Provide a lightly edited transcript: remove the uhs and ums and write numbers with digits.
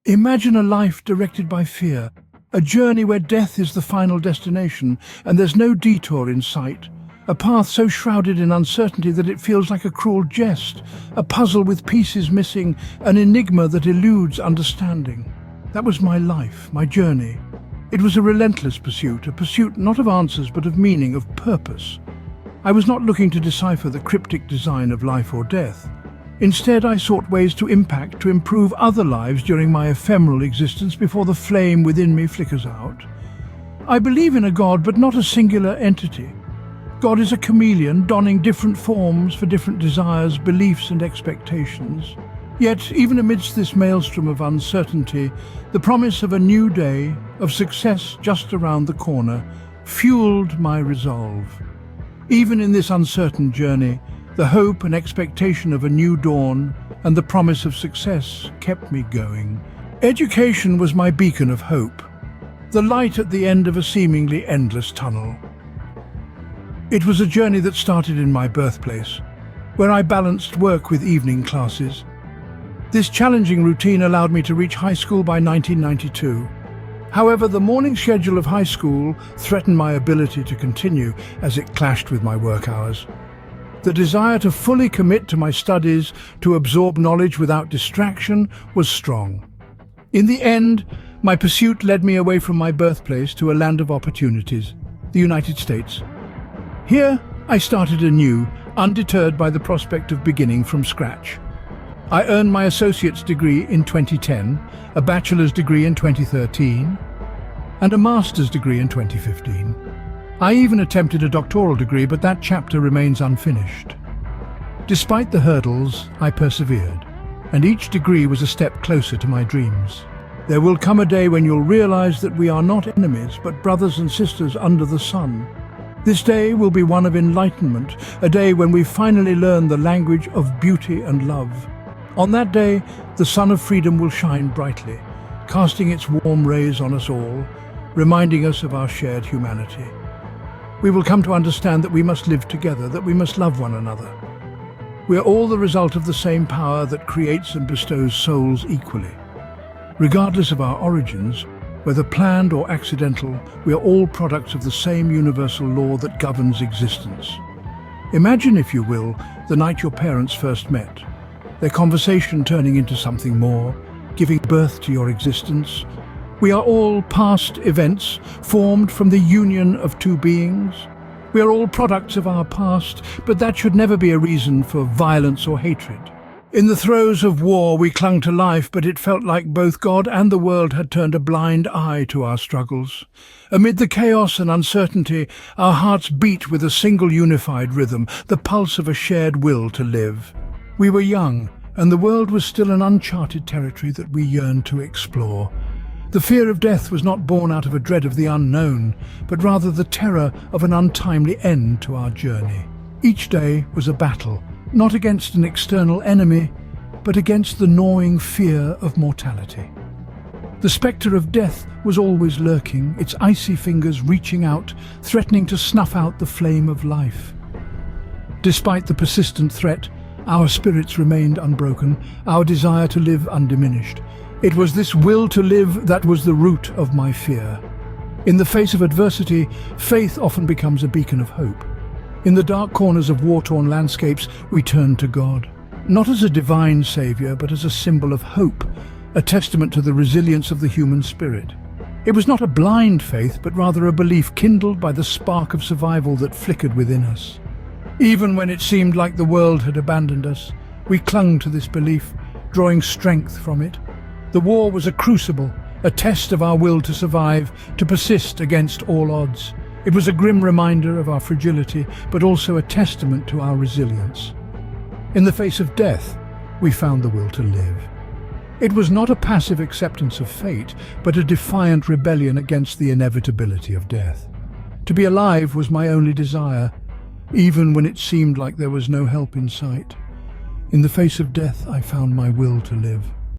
Imagine a life directed by fear, a journey where death is the final destination and there's no detour in sight. A path so shrouded in uncertainty that it feels like a cruel jest, a puzzle with pieces missing, an enigma that eludes understanding. That was my life, my journey. It was a relentless pursuit, a pursuit not of answers but of meaning, of purpose. I was not looking to decipher the cryptic design of life or death. Instead, I sought ways to impact, to improve other lives during my ephemeral existence before the flame within me flickers out. I believe in a God, but not a singular entity. God is a chameleon, donning different forms for different desires, beliefs and expectations. Yet, even amidst this maelstrom of uncertainty, the promise of a new day, of success just around the corner, fueled my resolve. Even in this uncertain journey, the hope and expectation of a new dawn and the promise of success kept me going. Education was my beacon of hope, the light at the end of a seemingly endless tunnel. It was a journey that started in my birthplace, where I balanced work with evening classes. This challenging routine allowed me to reach high school by 1992. However, the morning schedule of high school threatened my ability to continue as it clashed with my work hours. The desire to fully commit to my studies, to absorb knowledge without distraction, was strong. In the end, my pursuit led me away from my birthplace to a land of opportunities, the United States. Here, I started anew, undeterred by the prospect of beginning from scratch. I earned my associate's degree in 2010, a bachelor's degree in 2013, and a master's degree in 2015. I even attempted a doctoral degree, but that chapter remains unfinished. Despite the hurdles, I persevered, and each degree was a step closer to my dreams. There will come a day when you'll realize that we are not enemies, but brothers and sisters under the sun. This day will be one of enlightenment, a day when we finally learn the language of beauty and love. On that day, the sun of freedom will shine brightly, casting its warm rays on us all, reminding us of our shared humanity. We will come to understand that we must live together, that we must love one another. We are all the result of the same power that creates and bestows souls equally. Regardless of our origins, whether planned or accidental, we are all products of the same universal law that governs existence. Imagine, if you will, the night your parents first met, their conversation turning into something more, giving birth to your existence. We are all past events, formed from the union of two beings. We are all products of our past, but that should never be a reason for violence or hatred. In the throes of war, we clung to life, but it felt like both God and the world had turned a blind eye to our struggles. Amid the chaos and uncertainty, our hearts beat with a single unified rhythm, the pulse of a shared will to live. We were young, and the world was still an uncharted territory that we yearned to explore. The fear of death was not born out of a dread of the unknown, but rather the terror of an untimely end to our journey. Each day was a battle, not against an external enemy, but against the gnawing fear of mortality. The spectre of death was always lurking, its icy fingers reaching out, threatening to snuff out the flame of life. Despite the persistent threat, our spirits remained unbroken, our desire to live undiminished. It was this will to live that was the root of my fear. In the face of adversity, faith often becomes a beacon of hope. In the dark corners of war-torn landscapes, we turn to God, not as a divine savior, but as a symbol of hope, a testament to the resilience of the human spirit. It was not a blind faith, but rather a belief kindled by the spark of survival that flickered within us. Even when it seemed like the world had abandoned us, we clung to this belief, drawing strength from it. The war was a crucible, a test of our will to survive, to persist against all odds. It was a grim reminder of our fragility, but also a testament to our resilience. In the face of death, we found the will to live. It was not a passive acceptance of fate, but a defiant rebellion against the inevitability of death. To be alive was my only desire, even when it seemed like there was no help in sight. In the face of death, I found my will to live.